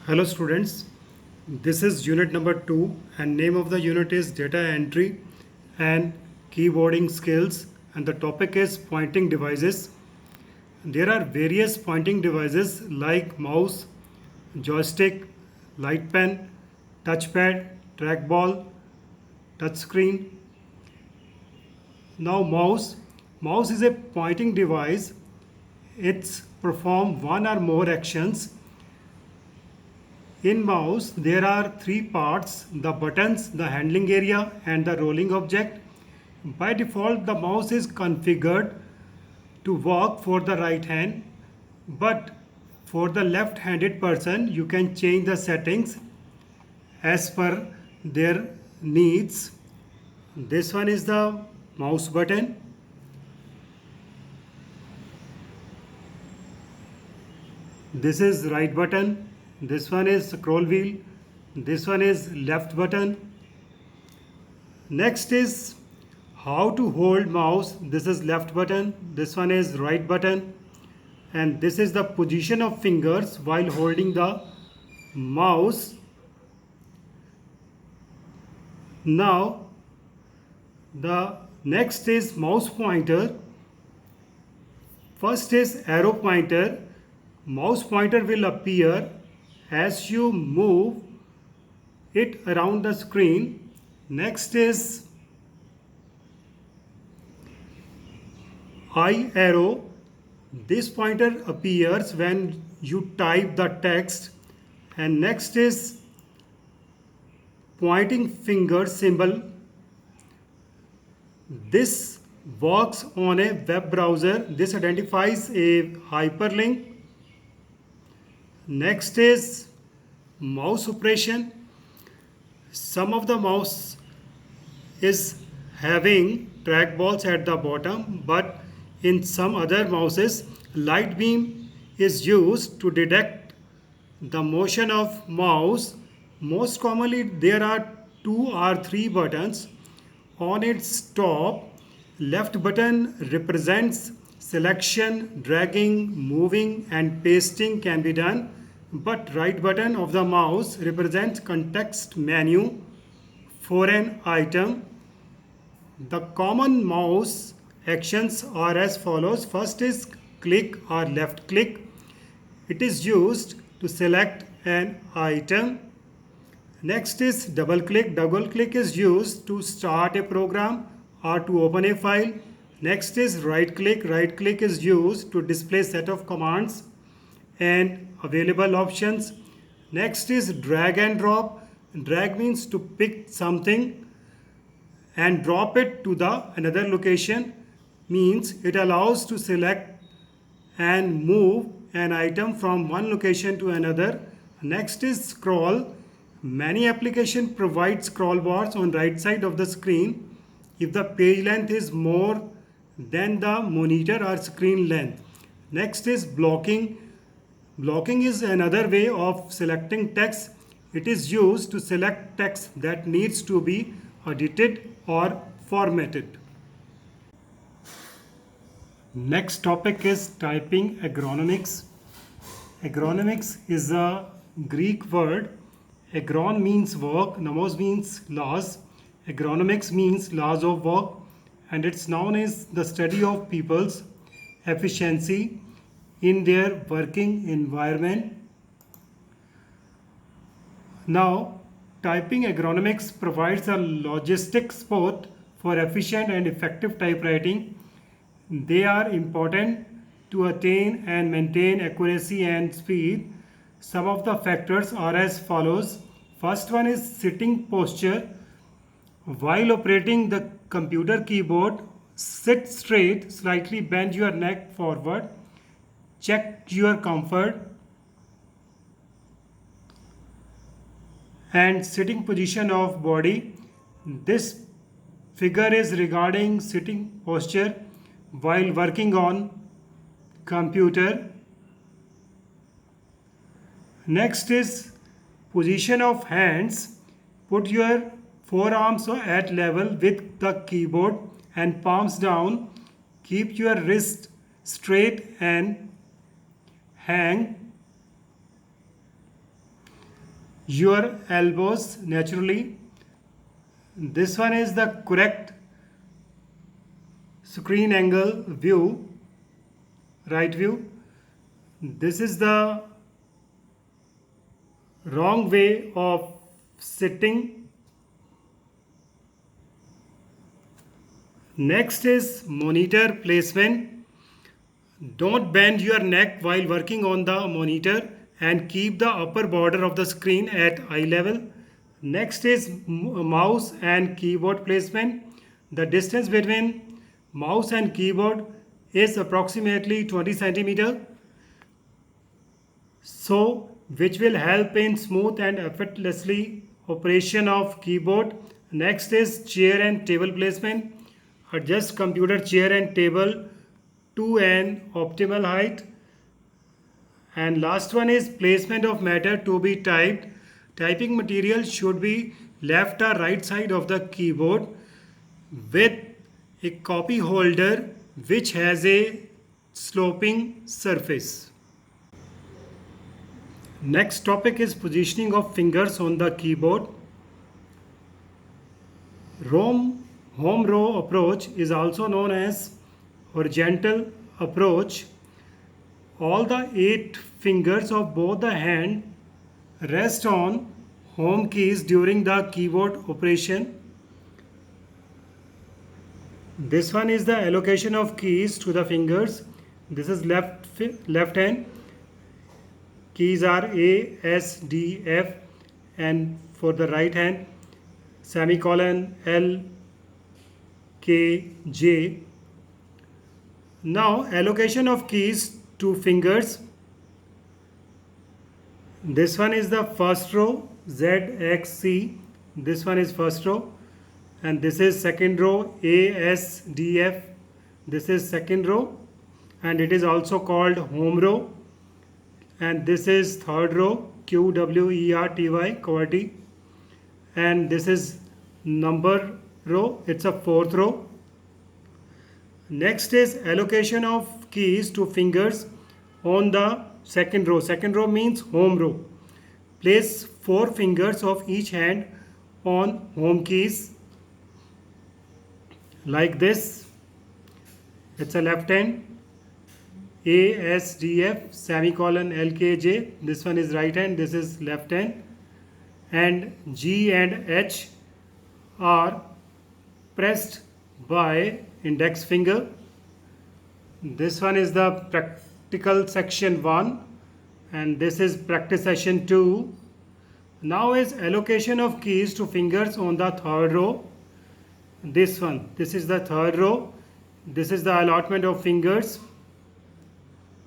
Hello students, this is unit number 2 and name of the unit is data entry and keyboarding skills and the topic is pointing devices. There are various pointing devices like mouse, joystick, light pen, touchpad, trackball, touchscreen. Now mouse is a pointing device. It's perform one or more actions. In mouse, there are three parts, the buttons, the handling area and the rolling object. By default, the mouse is configured to work for the right hand, but for the left-handed person, you can change the settings as per their needs. This one is the mouse button. This is right button. This one is scroll wheel. This one is left button. Next is how to hold mouse. This is left button. This one is right button. And this is the position of fingers while holding the mouse. Now the next is mouse pointer. First is arrow pointer. Mouse pointer will appear as you move it around the screen. Next is eye arrow. This pointer appears when you type the text. And next is pointing finger symbol. This works on a web browser. This identifies a hyperlink. Next is mouse operation. Some of the mouse is having trackballs at the bottom, but in some other mouses, light beam is used to detect the motion of mouse. Most commonly, there are 2 or 3 buttons. On its top, left button represents selection, dragging, moving and pasting can be done, but right button of the mouse represents context menu for an item. The common mouse actions are as follows. First is click or left click. It is used to select an item. Next is double click. Double click is used to start a program or to open a file. Next is right click. Right click is used to display set of commands and available options. Next is drag and drop. Drag means to pick something and drop it to the another location, means it allows to select and move an item from one location to another. Next is scroll. Many applications provide scroll bars on right side of the screen if the page length is more than the monitor or screen length. Next is blocking. Blocking is another way of selecting text. It is used to select text that needs to be edited or formatted. Next topic is typing agronomics. Agronomics is a Greek word. Agron means work, nomos means laws. Agronomics means laws of work, and it's known as the study of people's efficiency in their working environment. Now, typing agronomics provides a logistic support for efficient and effective typewriting. They are important to attain and maintain accuracy and speed. Some of the factors are as follows. First one is sitting posture. While operating the computer keyboard, sit straight, slightly bend your neck forward. Check your comfort. And sitting position of body. This figure is regarding sitting posture while working on computer. Next is position of hands. Put your forearms at level with the keyboard and palms down. Keep your wrist straight and hang. your elbows naturally. This one is the correct screen angle view, right view. This is the wrong way of sitting. Next is monitor placement. Don't bend your neck while working on the monitor and keep the upper border of the screen at eye level. Next is mouse and keyboard placement. The distance between mouse and keyboard is approximately 20 centimeter, so which will help in smooth and effortlessly operation of keyboard. Next is chair and table placement. Adjust computer chair and table to an optimal height. And last one is placement of matter to be typed. Typing material should be left or right side of the keyboard with a copy holder which has a sloping surface. Next topic is positioning of fingers on the keyboard. Home row approach is also known as horizontal approach. All the 8 fingers of both the hand rest on home keys during the keyboard operation. This one is the allocation of keys to the fingers. This is left hand. Keys are A, S, D, F, and for the right hand, semicolon L, K, J. Now allocation of keys to fingers. This one is the first row, Z, X, C. This one is first row, and this is second row, A, S, D, F. This is second row, and it is also called home row. And this is third row, Q, W, E, R, T, Y, QWERTY. And this is number row, it's a fourth row. Next is allocation of keys to fingers on the second row. Second row means home row. Place 4 fingers of each hand on home keys like this. It's a left hand, A, S, D, F, semicolon L, K, J. This one is right hand, this is left hand. And G and H are pressed by index finger. This one is the practical section 1, and this is practice session 2. Now is allocation of keys to fingers on the third row. This one, this is the third row. This is the allotment of fingers.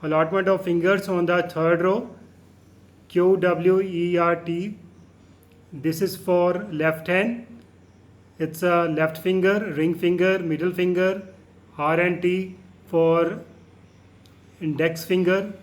Allotment of fingers on the third row, Q, W, E, R, T. This is for left hand. It's a left finger, ring finger, middle finger, R and T for index finger.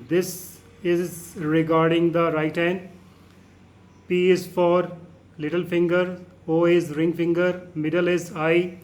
This is regarding the right hand. P is for little finger, O is ring finger, middle is I,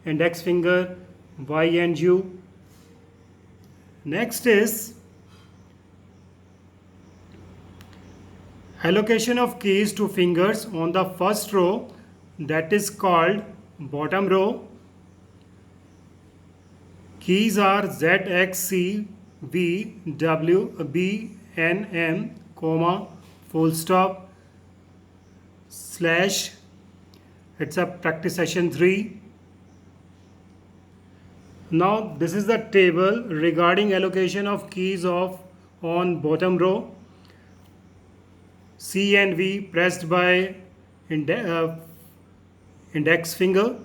index finger, Y and U. Next is allocation of keys to fingers on the first row, that is called bottom row. Keys are Z, X, C, V, W, B, N, M, comma, full stop, slash. It's a practice session 3. Now this is the table regarding allocation of keys on bottom row. C and V pressed by index finger,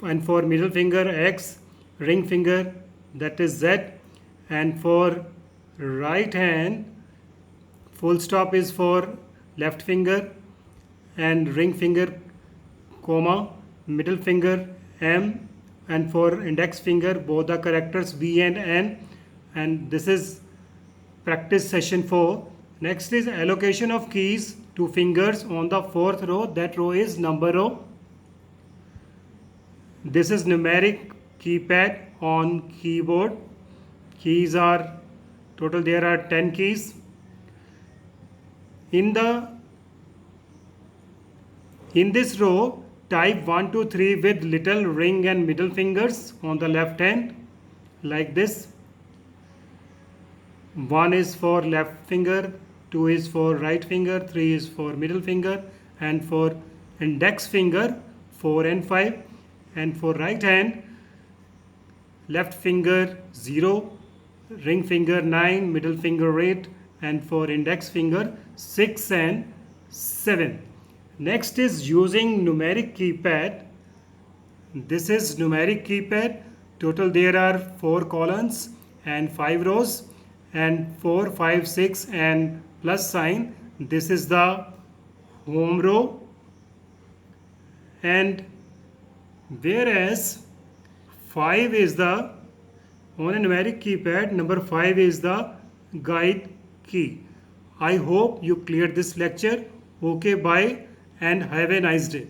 and for middle finger X, ring finger, that is Z, and for right hand full stop is for left finger, and ring finger, comma, middle finger M, and for index finger both the characters B and N. And this is practice session 4. Next is allocation of keys to fingers on the fourth row. That row is number row. This is numeric keypad on keyboard. Keys are total, there are 10 keys. In this row, type 1, 2, 3 with little ring and middle fingers on the left hand, like this. 1 is for left finger, 2 is for right finger, 3 is for middle finger, and for index finger 4 and 5. And for right hand, left finger 0, ring finger 9, middle finger 8, and for index finger 6 and 7. Next is using numeric keypad. This is numeric keypad. Total there are 4 columns and 5 rows, and 4, 5, 6 and plus sign. This is the home row, and whereas 5 is the, on a numeric keypad, number 5 is the guide key. I hope you cleared this lecture. Okay, bye and have a nice day.